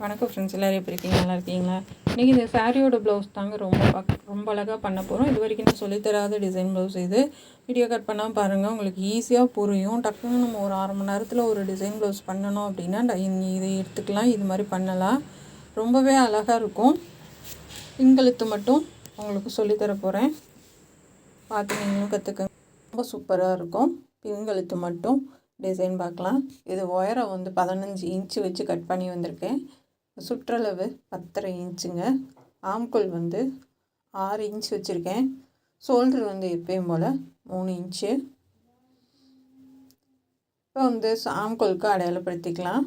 வணக்கம் ஃப்ரெண்ட்ஸ், எல்லோரும் எப்படி இருக்கீங்க? நல்லா இருக்கீங்களா? இன்றைக்கி இந்த சாரியோட ப்ளவுஸ் தாங்க ரொம்ப அழகாக பண்ண போகிறோம். இது வரைக்கும் நான் சொல்லித்தராத டிசைன் ப்ளவுஸ் இது. வீடியோ கட் பண்ணால் பாருங்கள், உங்களுக்கு ஈஸியாக புரியும். டக்குன்னு நம்ம ஒரு 1/2 மணி நேரத்தில் ஒரு டிசைன் ப்ளவுஸ் பண்ணணும் அப்படின்னா இதை எடுத்துக்கலாம், இது மாதிரி பண்ணலாம். ரொம்பவே அழகாக இருக்கும். பின்கழுத்து மட்டும் உங்களுக்கு சொல்லித்தர போகிறேன், பார்த்து நீங்களும் கற்றுக்கங்க. ரொம்ப சூப்பராக இருக்கும். பின்கழுத்து மட்டும் டிசைன் பார்க்கலாம். இது உயரம் 15 இன்ச்சு வச்சு கட் பண்ணி வந்திருக்கேன். சுற்றளவு 10.5 இன்ச்சுங்க. ஆம்கோல் 6 இன்ச் வச்சுருக்கேன். ஷோல்டர் எப்பயும் போல் 3 இன்ச்சு. இப்போ ஆம்கோலுக்கு அடையாளப்படுத்திக்கலாம்.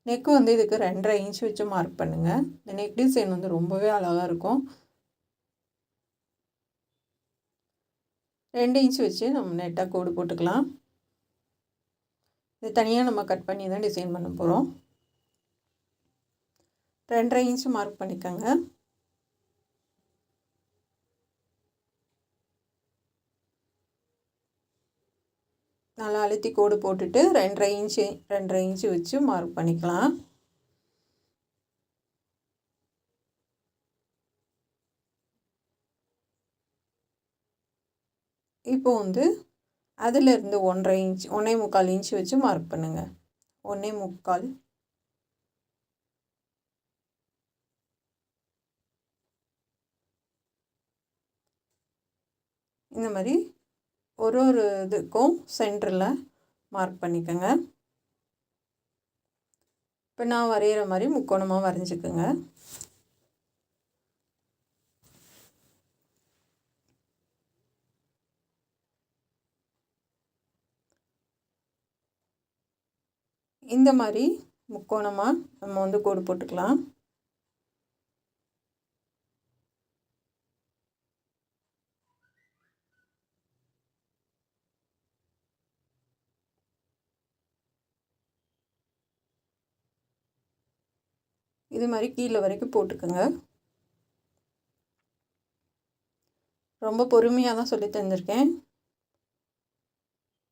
நெக்கு இதுக்கு 2.5 இன்ச் வச்சு மார்க் பண்ணுங்கள். இந்த நெக் டிசைன் ரொம்பவே அழகாக இருக்கும். 2 இன்ச் வச்சு நம்ம நெட்டாக கோடு போட்டுக்கலாம். இது தனியாக நம்ம கட் பண்ணி தான் டிசைன் பண்ண போகிறோம். 2.5 இன்ச் மார்க் பண்ணிக்கோங்க. நல்லா அழுத்தி கோடு போட்டுட்டு 2.5 இன்ச்சு வச்சு மார்க் பண்ணிக்கலாம். இப்போ அதிலிருந்து 1.5 இன்ச் 1.25 இன்ச் வச்சு மார்க் பண்ணுங்கள். 1.25. இந்த மாதிரி ஒரு இதுக்கும் சென்டரில் மார்க் பண்ணிக்கோங்க. இப்போ நான் வரைகிற மாதிரி முக்கோணமாக வரைஞ்சிக்கோங்க. இந்த மாதிரி முக்கோணமாக நம்ம கோடு போட்டுக்கலாம். இது மாதிரி கீழே வரைக்கும் போட்டுக்கோங்க. ரொம்ப பொறுமையாக தான் சொல்லி தந்திருக்கேன்.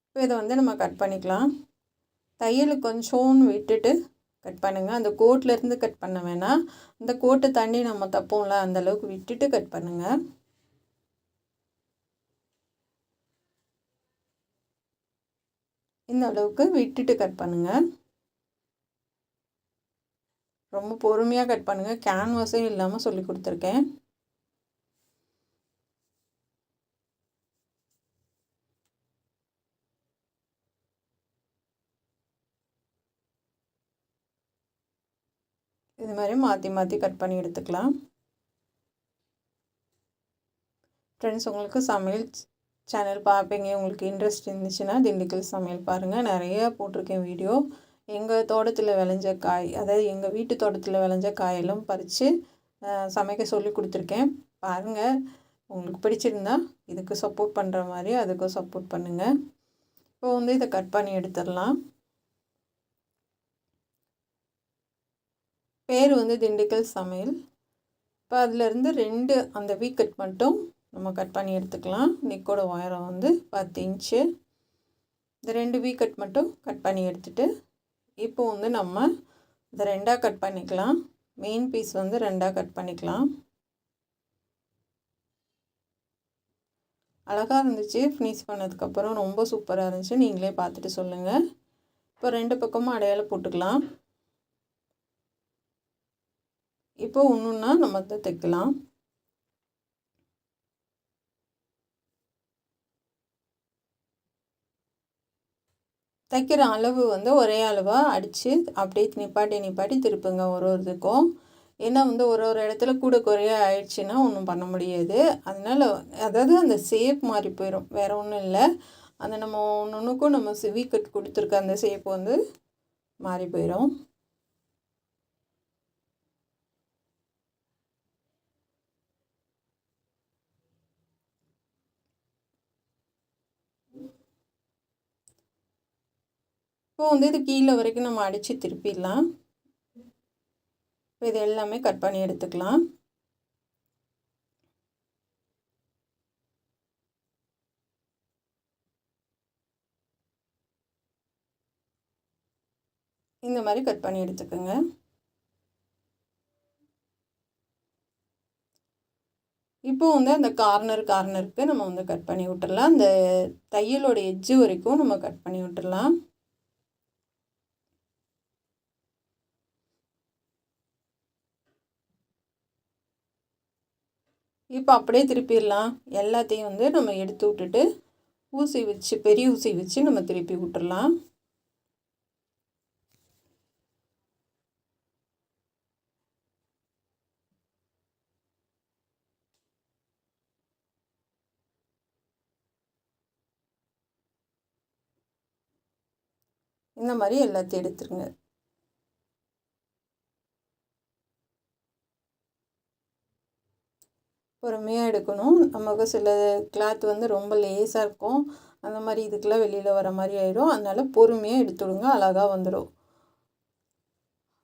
இப்போ இதை நம்ம கட் பண்ணிக்கலாம். தையலுக்கு கொஞ்சோன்னு விட்டுட்டு கட் பண்ணுங்கள். அந்த கோட்டிலேருந்து கட் பண்ண வேணாம். அந்த கோட்டை தாண்டி நம்ம தப்போம்ல, அந்தளவுக்கு விட்டுட்டு கட் பண்ணுங்கள். இந்த அளவுக்கு விட்டுட்டு கட் பண்ணுங்கள். ரொம்ப பொறுமையாக கட் பண்ணுங்கள். கேன்வாஸே இல்லாமல் சொல்லி கொடுத்துருக்கேன். இது மாதிரி மாற்றி மாற்றி கட் பண்ணி எடுத்துக்கலாம். ஃப்ரெண்ட்ஸ், உங்களுக்கு சமையல் சேனல் பார்ப்பீங்க, உங்களுக்கு இன்ட்ரெஸ்ட் இருந்துச்சுன்னா திண்டுக்கல் சமையல் பாருங்கள். நிறையா போட்டிருக்கேன் வீடியோ. எங்கள் தோட்டத்தில் விளைஞ்ச காய், அதாவது எங்கள் வீட்டு தோட்டத்தில் விளைஞ்ச காயெல்லாம் பறித்து சமைக்க சொல்லி கொடுத்துருக்கேன். பாருங்கள், உங்களுக்கு பிடிச்சிருந்தா இதுக்கு சப்போர்ட் பண்ணுற மாதிரி அதுக்கும் சப்போர்ட் பண்ணுங்கள். இப்போ இதை கட் பண்ணி எடுத்துடலாம். பேர் திண்டுக்கல் சமையல். இப்போ அதிலேருந்து 2 அந்த வீ கட் மட்டும் நம்ம கட் பண்ணி எடுத்துக்கலாம். நெக்கோட உயரம் 10 இன்ச்சு. இந்த 2 வீ கட் மட்டும் கட் பண்ணி எடுத்துகிட்டு இப்போ நம்ம இதை 2ஆக கட் பண்ணிக்கலாம். மெயின் பீஸ் 2ஆக கட் பண்ணிக்கலாம். அழகாக இருந்துச்சு. ஃபினிஷ் பண்ணதுக்கப்புறம் ரொம்ப சூப்பராக இருந்துச்சு. நீங்களே பார்த்துட்டு சொல்லுங்கள். இப்போ 2 பக்கமும் அடையாளம் போட்டுக்கலாம். இப்போ ஒன்றுன்னா நம்ம தைக்கலாம். தைக்கிற அளவு ஒரே அளவாக அடித்து அப்படியே நிப்பாட்டி திருப்புங்க ஒரு இதுக்கும். ஏன்னா ஒரு இடத்துல கூட குறைய ஆயிடுச்சுன்னா ஒன்றும் பண்ண முடியாது. அதனால் அதாவது அந்த ஷேப் மாறி போயிடும், வேறு ஒன்றும் இல்லை. அந்த நம்ம ஒன்றுக்கும் நம்ம வீ கட் கொடுத்துருக்க அந்த ஷேப் மாறி போயிடும். இப்போ இது கீழே வரைக்கும் நம்ம அடித்து திருப்பிடலாம். இப்போ இது எல்லாமே கட் பண்ணி எடுத்துக்கலாம். இந்த மாதிரி கட் பண்ணி எடுத்துக்கோங்க. இப்போ வந்து அந்த கார்னருக்கு நம்ம வந்து கட் பண்ணி விட்டுடலாம். அந்த தையலோட எட்ஜு வரைக்கும் நம்ம கட் பண்ணி விட்டுடலாம். இப்போ அப்படியே திருப்பிடலாம். எல்லாத்தையும் வந்து நம்ம எடுத்து விட்டுட்டு ஊசி வச்சு, பெரிய ஊசி வச்சு நம்ம திருப்பி விட்டுடலாம். இந்த மாதிரி எல்லாத்தையும் எடுத்துருங்க. பொறுமையாக எடுக்கணும். நமக்கு சில கிளாத் வந்து ரொம்ப லேஸாக இருக்கும். அந்த மாதிரி இதுக்கெல்லாம் வெளியில் வர மாதிரி ஆயிடும். அதனால் பொறுமையாக எடுத்துடுங்க, அழகாக வந்துடும்.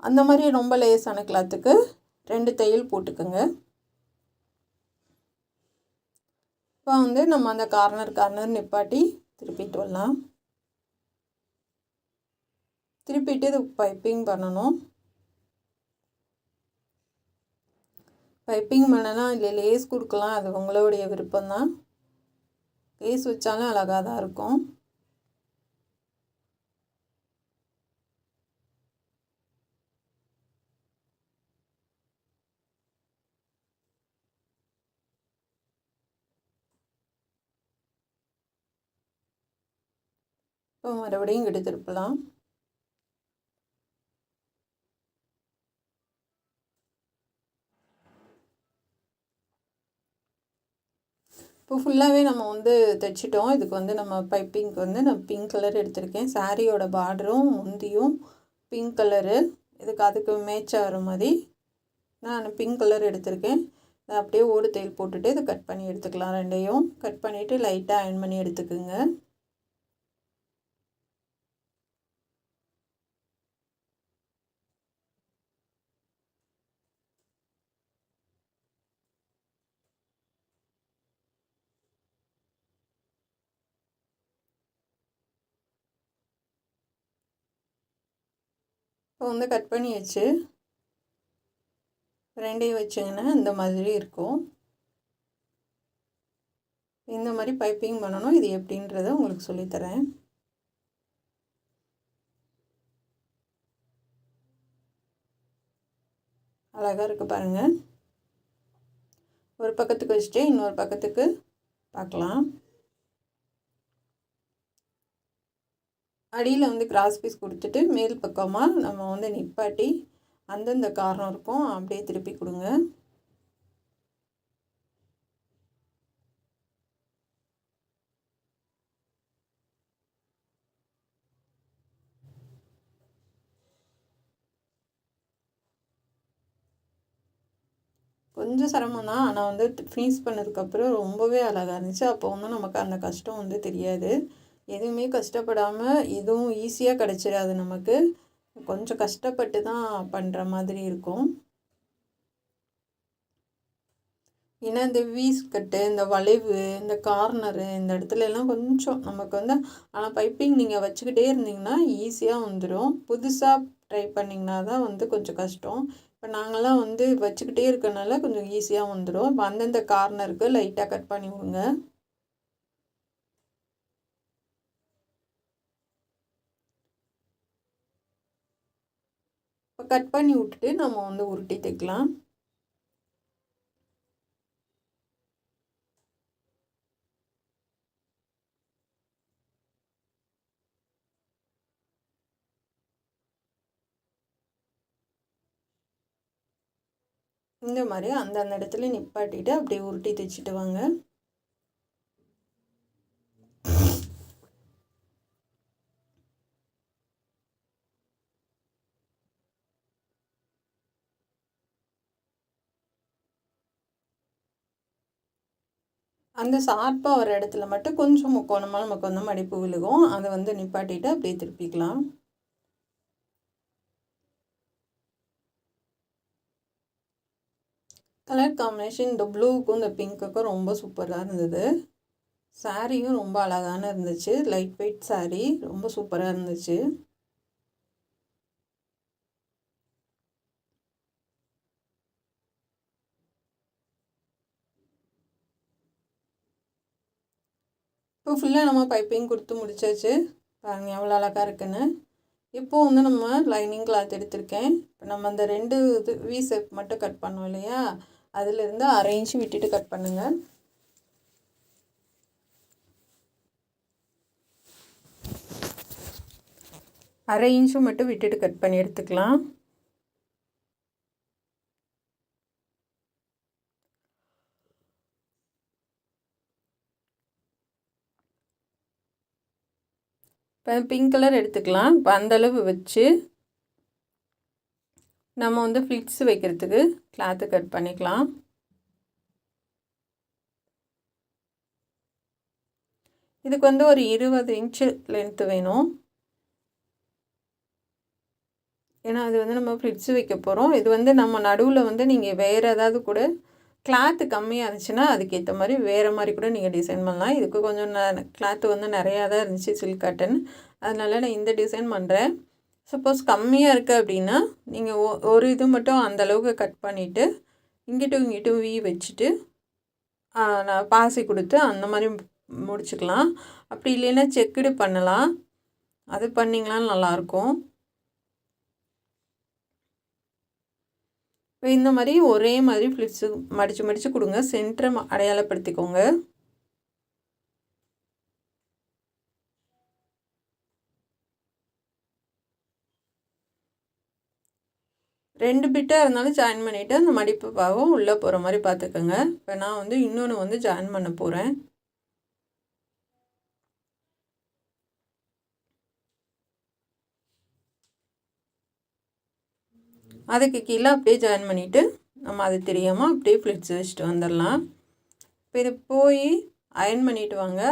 அந்த மாதிரி ரொம்ப லேஸான கிளாத்துக்கு 2 தையல் போட்டுக்கோங்க. இப்போ வந்து நம்ம அந்த கார்னர் நிப்பாட்டி திருப்பிட்டு வரலாம். திருப்பிட்டு இது பைப்பிங் பண்ணணும். பைப்பிங் பண்ணலாம், இல்லை லேஸ் கொடுக்கலாம், அது உங்களுடைய விருப்பம்தான். லேஸ் வச்சாலும் அழகாக தான் இருக்கும். இப்போ மறுபடியும் இங்கிட்டு திருப்பலாம். இப்போ ஃபுல்லாகவே நம்ம வந்து தைச்சிட்டோம். இதுக்கு வந்து நம்ம பைப்பிங்க்கு வந்து நான் பிங்க் கலர் எடுத்திருக்கேன். சாரியோட பார்டரும் முந்தியும் பிங்க் கலரு. அதுக்கு மேட்ச் ஆகிற மாதிரி நான் பிங்க் கலர் எடுத்திருக்கேன். அப்படியே ஓடு தையல் போட்டுட்டு இதை கட் பண்ணி எடுத்துக்கலாம். ரெண்டையும் கட் பண்ணிவிட்டு லைட்டாக அயர்ன் பண்ணி எடுத்துக்குங்க. இப்போ வந்து கட் பண்ணி வச்சு ரெண்டையும் வச்சிங்கன்னா இந்த மாதிரி இருக்கும். இந்த மாதிரி பைப்பிங் பண்ணணும். இது எப்படின்றத உங்களுக்கு சொல்லித்தரேன். அழகாக இருக்குது பாருங்கள். ஒரு பக்கத்துக்கு வச்சுட்டு இன்னொரு பக்கத்துக்கு பார்க்கலாம். அடியில் வந்து கிராஸ் பீஸ் கொடுத்துட்டு மேல் பக்கமாக நம்ம வந்து நிப்பாட்டி அந்தந்த காரணம் இருக்கும் அப்படியே திருப்பி கொடுங்க. கொஞ்சம் சிரமம் தான், ஆனால் வந்து ஃபினிஷ் பண்ணதுக்கப்புறம் ரொம்பவே அழகாக இருந்துச்சு. அப்போ வந்து நமக்கு அந்த கஷ்டம் வந்து தெரியாது. எதுவுமே கஷ்டப்படாமல் எதுவும் ஈஸியாக கிடச்சிடாது நமக்கு. கொஞ்சம் கஷ்டப்பட்டு தான் பண்ணுற மாதிரி இருக்கும். ஏன்னா இந்த வீஸ் கட்டு, இந்த வளைவு, இந்த கார்னரு, இந்த இடத்துல எல்லாம் கொஞ்சம் நமக்கு வந்து, ஆனால் பைப்பிங் நீங்கள் வச்சுக்கிட்டே இருந்தீங்கன்னா ஈஸியாக வந்துடும். புதுசாக ட்ரை பண்ணிங்கன்னா தான் வந்து கொஞ்சம் கஷ்டம். இப்போ நாங்கள்லாம் வந்து வச்சுக்கிட்டே இருக்கனால கொஞ்சம் ஈஸியாக வந்துடும். இப்போ அந்தந்த கார்னருக்கு லைட்டாக கட் பண்ணி விடுங்க. இப்போ கட் பண்ணி விட்டுட்டு நம்ம வந்து உருட்டி தைக்கலாம். இந்த மாதிரி அந்தந்த இடத்துல நிப்பாட்டிட்டு அப்படியே உருட்டி தைச்சிட்டு வாங்க. அந்த ஷார்ப்பாக வர இடத்துல மட்டும் கொஞ்சம் முக்கோணமாக நமக்கு வந்து மடிப்பு விழுகும். அதை வந்து நிப்பாட்டிட்டு அப்படியே திருப்பிக்கலாம். கலர் காம்பினேஷன் இந்த ப்ளூவுக்கும் இந்த பிங்க்குக்கும் ரொம்ப சூப்பராக இருந்தது. சாரியும் ரொம்ப அழகான இருந்துச்சு. லைட் வெயிட் சாரீ ரொம்ப சூப்பராக இருந்துச்சு. இப்போ ஃபுல்லாக நம்ம பைப்பிங் கொடுத்து முடிச்சாச்சு. பாருங்கள் எவ்வளோ அழகாக இருக்குன்னு. இப்போது வந்து நம்ம லைனிங் கிளாத் எடுத்திருக்கேன். இப்போ நம்ம அந்த 2 இது வி ஷேப் மட்டும் கட் பண்ணோம் இல்லையா, அதிலேருந்து 1/2 இன்ச்சு விட்டுட்டு கட் பண்ணுங்கள். அரை இன்ச்சு மட்டும் விட்டுட்டு கட் பண்ணி எடுத்துக்கலாம். இப்போ பிங்க் கலர் எடுத்துக்கலாம். இப்போ அந்தளவு வச்சு நம்ம வந்து ஃப்ளிட்ஸ் வைக்கிறதுக்கு கிளாத்து கட் பண்ணிக்கலாம். இதுக்கு வந்து ஒரு 20 இன்ச்சு லென்த்து வேணும். ஏன்னா அது வந்து நம்ம ஃப்ளிட்ஸ் வைக்க போகிறோம். இது வந்து நம்ம நடுவில் வந்து நீங்கள் வேறு ஏதாவது கூட கிளாத்து கம்மியாக இருந்துச்சுன்னா அதுக்கேற்ற மாதிரி வேறு மாதிரி கூட நீங்கள் டிசைன் பண்ணலாம். இதுக்கு கொஞ்சம் கிளாத்து வந்து நிறையா தான் இருந்துச்சு சில்க் காட்டன், அதனால் நான் இந்த டிசைன் பண்ணுறேன். சப்போஸ் கம்மியாக இருக்குது அப்படின்னா நீங்கள் ஒரு இது மட்டும் அந்தளவுக்கு கட் பண்ணிவிட்டு இங்கிட்டும் வி வச்சுட்டு நான் பாசி கொடுத்து அந்த மாதிரி முடிச்சுக்கலாம். அப்படி இல்லைன்னா செக்குடு பண்ணலாம், அது பண்ணிங்களாம் நல்லாயிருக்கும். இப்போ இந்த மாதிரி ஒரே மாதிரி ஃப்ளிட்ஸு மடித்து கொடுங்க. சென்டரை அடையாளப்படுத்திக்கோங்க. ரெண்டு பிட்டாக இருந்தாலும் ஜாயின் பண்ணிவிட்டு அந்த மடிப்பு பாகம் உள்ளே போகிற மாதிரி பார்த்துக்கோங்க. இப்போ நான் வந்து இன்னொன்று வந்து ஜாயின் பண்ண போகிறேன். அதுக்கு கீழே அப்படியே ஜாயின் பண்ணிவிட்டு நம்ம அது தெரியாமல் அப்படியே ஃப்ளிட்ஸ் வச்சுட்டு வந்துடலாம். இப்போ இது போய் அயர்ன் பண்ணிவிட்டு வாங்க.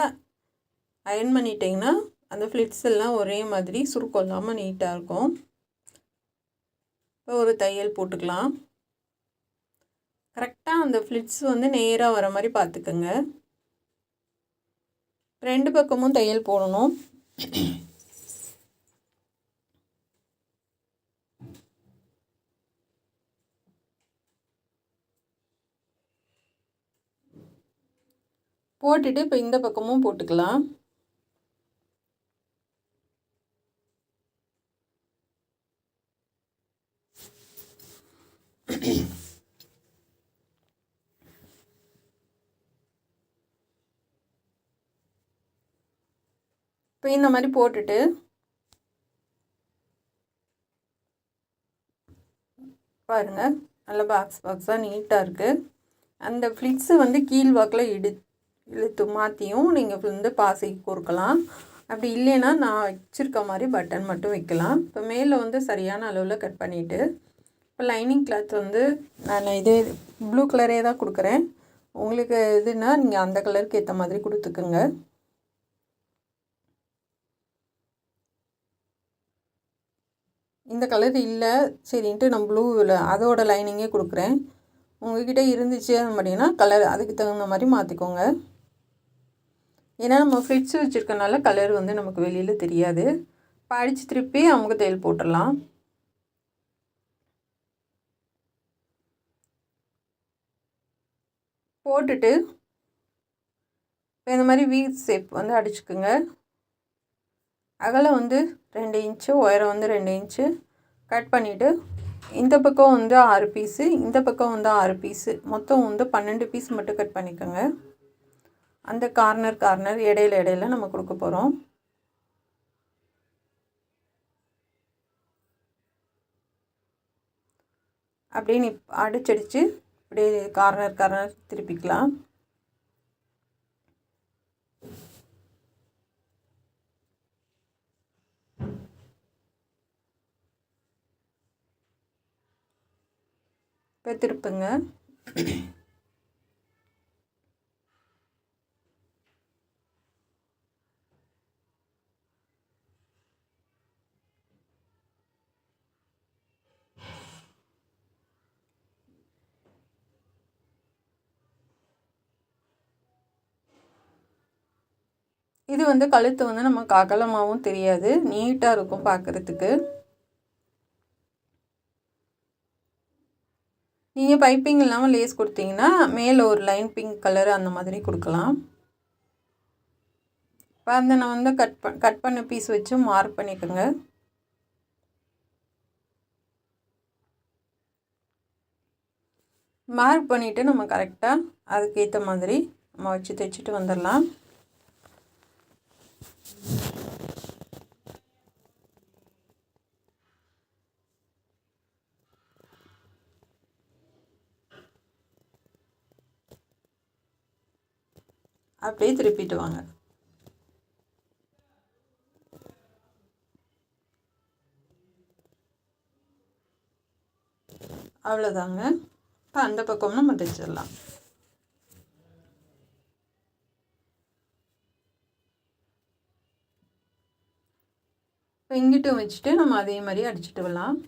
அயர்ன் பண்ணிட்டிங்கன்னா அந்த ஃப்ளிட்ஸ் எல்லாம் ஒரே மாதிரி சுருக்கம் இல்லாமல் நீட்டாக இருக்கும். இப்போ ஒரு தையல் போட்டுக்கலாம். கரெக்டாக அந்த ஃப்ளிட்ஸ் வந்து நேராக வர மாதிரி பார்த்துக்கோங்க. 2 பக்கமும் தையல் போடணும். போட்டுட்டு இப்போ இந்த பக்கமும் போட்டுக்கலாம். இப்போ இந்த மாதிரி போட்டுட்டு பாருங்கள், நல்லா பாக்ஸாக நீட்டாக இருக்குது. அந்த ஃப்ளிட்ஸு வந்து கீழ் வாக்கில் இழுத்து மாற்றியும் நீங்கள் வந்து பாசி கோர்க்கலாம். அப்படி இல்லைன்னா நான் வச்சுருக்க மாதிரி பட்டன் மட்டும் வைக்கலாம். இப்போ மேலே வந்து சரியான அளவில் கட் பண்ணிவிட்டு இப்போ லைனிங் கிளாத் வந்து நான் இதே ப்ளூ கலரே தான் கொடுக்குறேன். உங்களுக்கு எதுனா நீங்கள் அந்த கலருக்கு ஏற்ற மாதிரி கொடுத்துக்குங்க. இந்த கலர் இல்லை சரின்ட்டு நான் ப்ளூவில் அதோட லைனிங்கே கொடுக்குறேன். உங்கள்கிட்ட இருந்துச்சு அப்படின்னா கலர் அதுக்கு தகுந்த மாதிரி மாற்றிக்கோங்க. ஏன்னா நம்ம ஃப்ளிட்ஸ் வச்சுருக்கனால கலர் வந்து நமக்கு வெளியில் தெரியாது. இப்போ அடித்து திருப்பி அமுக்கு தையல் போட்டுடலாம். போட்டுட்டு இப்போ இந்த மாதிரி வீ ஷேப் வந்து அடிச்சுக்குங்க. அகலம் வந்து 2 இன்ச்சு, உயரம் வந்து 2 இன்ச்சு கட் பண்ணிவிட்டு இந்த பக்கம் வந்து 6 பீஸு, இந்த பக்கம் வந்து 6 பீஸு, மொத்தம் வந்து 12 பீஸ் மட்டும் கட் பண்ணிக்கோங்க. அந்த கார்னர் இடையில நம்ம கொடுக்க போகிறோம். அப்படியே அடிச்சடிச்சு அப்படியே கார்னர் திருப்பிக்கலாம். இப்போ திருப்புங்க. இது வந்து கழுத்து வந்து நமக்கு அகலமாகவும் தெரியாது, நீட்டாக இருக்கும் பார்க்குறதுக்கு. நீங்கள் பைப்பிங் இல்லாமல் லேஸ் கொடுத்தீங்கன்னா மேலே ஒரு லைன் பிங்க் கலர் அந்த மாதிரி கொடுக்கலாம். இப்போ அந்த நான் வந்து கட் பண்ண பீஸ் வச்சு மார்க் பண்ணிக்கோங்க. மார்க் பண்ணிவிட்டு நம்ம கரெக்டாக அதுக்கேற்ற மாதிரி நம்ம வச்சு தைச்சிட்டு வந்துடலாம். அப்படியே திருப்பிட்டு வாங்க. அவ்வளோதாங்க. இப்போ அந்த பக்கமும் நம்ம தைச்சிடலாம். இப்போ இங்கிட்டும் வச்சுட்டு நம்ம அதே மாதிரி அடிச்சுட்டு வரலாம்.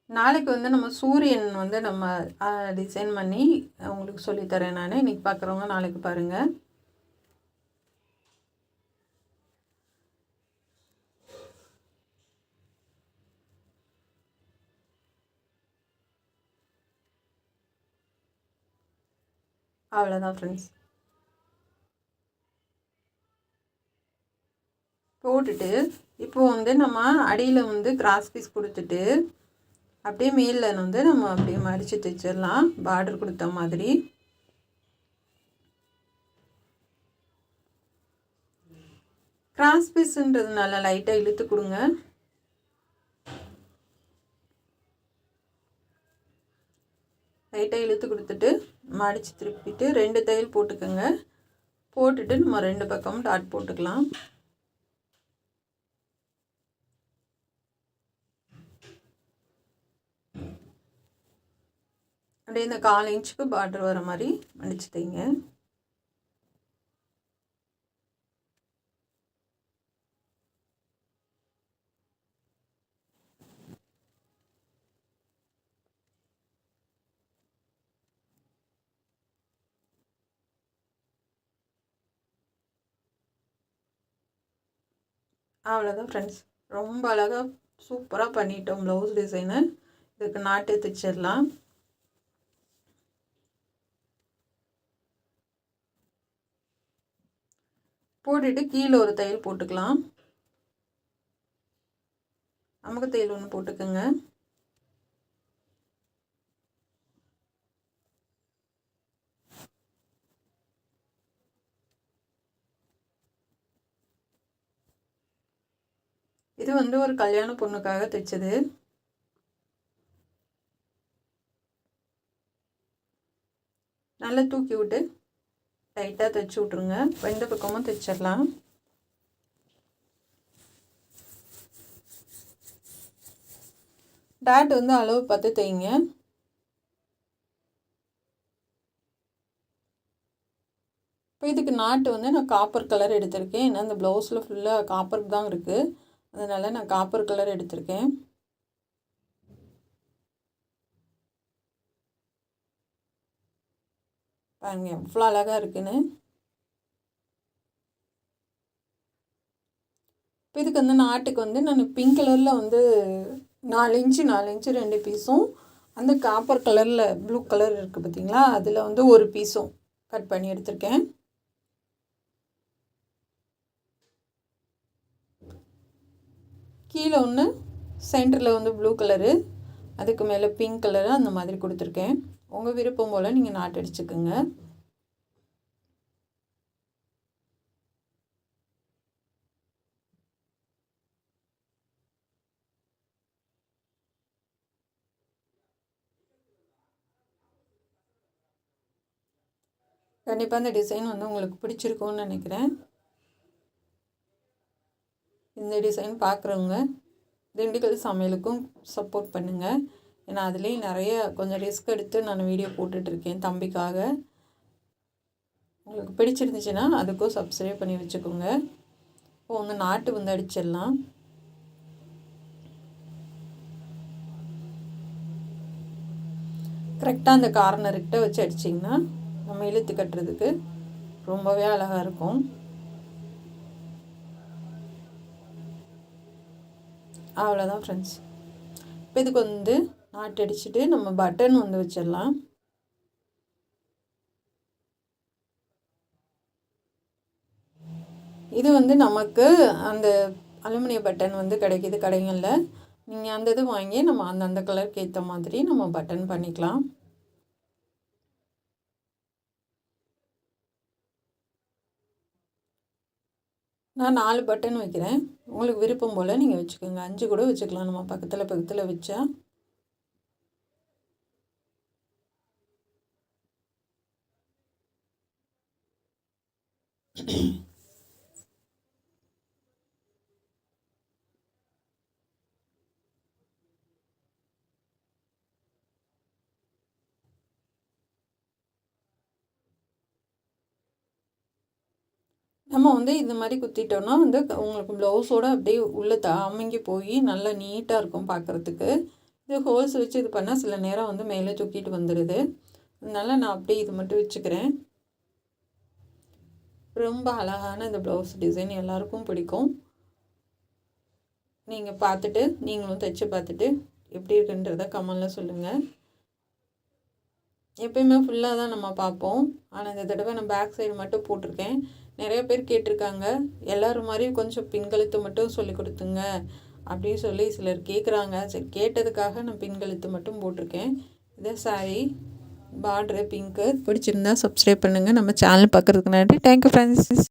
நாளைக்கு வந்து நம்ம சூரியன் வந்து நம்ம டிசைன் பண்ணி உங்களுக்கு சொல்லித்தரேன் நான். இன்றைக்கி பார்க்குறவங்க நாளைக்கு பாருங்கள். அவ்வளோதான் ஃப்ரெண்ட்ஸ். போட்டுட்டு இப்போது வந்து நம்ம அடியில் வந்து கிராஸ் பீஸ் கொடுத்துட்டு அப்படியே மேலில் வந்து நம்ம அப்படியே மடித்து தைச்சிடலாம் பார்டர் கொடுத்த மாதிரி. கிராஸ் பீஸுன்றதுனால லைட்டாக இழுத்து கொடுங்க. லைட்டாக இழுத்து கொடுத்துட்டு மடித்து திருப்பிட்டு 2 தையல் போட்டுக்கோங்க. போட்டுட்டு நம்ம 2 பக்கமும் டாட் போட்டுக்கலாம். அப்படியே இந்த 1/4 இன்ச்சுக்கு பார்டர் வர மாதிரி மடிச்சு தைங்க. அவ்வளோதான் ஃப்ரெண்ட்ஸ். ரொம்ப அழகாக சூப்பராக பண்ணிட்டோம் ப்ளவுஸ் டிசைனு. இதுக்கு நாட்டு தைச்சிடலாம். போட்டுட்டு கீழே ஒரு தையல் போட்டுக்கலாம். அமுக்கு தையல் ஒன்று போட்டுக்கோங்க. இது வந்து ஒரு கல்யாண பொண்ணுக்காக தைச்சது. நல்லா தூக்கி விட்டு டைட்டாக தைச்சி விட்ருங்க. 2 பக்கமும் தைச்சிடலாம். டாட் வந்து அளவு பார்த்து தைங்க. இப்போ இதுக்கு நாட்டு வந்து நான் காப்பர் கலர் எடுத்திருக்கேன். ஏன்னா இந்த ப்ளவுஸில் ஃபுல்லாக காப்பர் தான் இருக்குது. அதனால் நான் காப்பர் கலர் எடுத்திருக்கேன். பாருங்க எவ்வளோ அழகாக இருக்குன்னு. இப்போ இதுக்கு வந்து நாட்டுக்கு வந்து நான் பிங்க் கலரில் வந்து 4 இன்ச்சு 2 பீஸும், அந்த காப்பர் கலரில் ப்ளூ கலர் இருக்குது பார்த்தீங்களா, அதில் வந்து ஒரு பீஸும் கட் பண்ணி எடுத்திருக்கேன். கீழே ஒன்று சென்டரில் வந்து ப்ளூ கலரு, அதுக்கு மேலே பிங்க் கலரு அந்த மாதிரி கொடுத்துருக்கேன். உங்கள் விருப்பம் போல் நீங்கள் நாட்டு அடிச்சுக்குங்க. கண்டிப்பாக இந்த டிசைன் வந்து உங்களுக்கு பிடிச்சிருக்கும்னு நினைக்கிறேன். இந்த டிசைன் பார்க்குறவங்க திண்டுக்கல் சமையலுக்கும் சப்போர்ட் பண்ணுங்கள். ஏன்னா அதுலேயும் நிறைய கொஞ்சம் ரிஸ்க் எடுத்து நான் வீடியோ போட்டுட்ருக்கேன் தம்பிக்காக. உங்களுக்கு பிடிச்சிருந்துச்சுன்னா அதுக்கும் சப்ஸ்கிரைப் பண்ணி வச்சுக்கோங்க. இப்போ வந்து நாட்டு வந்து அடிச்சிடலாம். கரெக்டாக அந்த கார்னர்கிட்ட வச்சு அடிச்சிங்கன்னா நம்ம இழுத்து கட்டுறதுக்கு ரொம்பவே அழகாக இருக்கும். அவ்வளோதான் ஃப்ரெண்ட்ஸ். இப்போ இதுக்கு வந்து நாட்டு அடிச்சுட்டு நம்ம பட்டன் வந்து வச்சிடலாம். இது வந்து நமக்கு அந்த அலுமினிய பட்டன் வந்து கிடைக்கிது கடைகளில். நீங்கள் அந்த இது வாங்கி நம்ம அந்தந்த கலருக்கு ஏற்ற மாதிரி நம்ம பட்டன் பண்ணிக்கலாம். நான் 4 பட்டன் வைக்கிறேன். உங்களுக்கு விருப்பம் போல் நீங்கள் வச்சுக்கோங்க. 5 கூட வச்சுக்கலாம் நம்ம பக்கத்தில் பக்கத்தில் வச்சா. நம்ம வந்து இந்த மாதிரி குத்திட்டோன்னா வந்து உங்களுக்கு ப்ளவுஸோடு அப்படியே உள்ளே அமுங்கி போய் நல்லா நீட்டாக இருக்கும் பார்க்குறதுக்கு. இது ஹோல்ஸ் வச்சு இது பண்ணால் சில நேரம் வந்து மேலே தூக்கிட்டு வந்துடுது. அதனால் நான் அப்படியே இது மட்டும் வச்சுக்கிறேன். ரொம்ப அழகான இந்த ப்ளவுஸ் டிசைன் எல்லாருக்கும் பிடிக்கும். நீங்கள் பார்த்துட்டு நீங்களும் தைச்சி பார்த்துட்டு எப்படி இருக்குன்றதை கமெண்டில் சொல்லுங்கள். எப்பயுமே ஃபுல்லாக தான் நம்ம பார்ப்போம். ஆனால் இந்த தடவை நான் பேக் சைடு மட்டும் போட்டிருக்கேன். நிறைய பேர் கேட்டிருக்காங்க, எல்லோரும் மாதிரி கொஞ்சம் பின்கழுத்து மட்டும் சொல்லி கொடுத்துங்க அப்படின்னு சொல்லி சிலர் கேட்குறாங்க. சரி, கேட்டதுக்காக நான் பின்கழுத்து மட்டும் போட்டிருக்கேன். இதை சாரி பார்ட்ரு பிங்க்கு. பிடிச்சிருந்தா சப்ஸ்கிரைப் பண்ணுங்கள். நம்ம சேனல் பார்க்குறதுக்கு நன்றி. Thank you friends.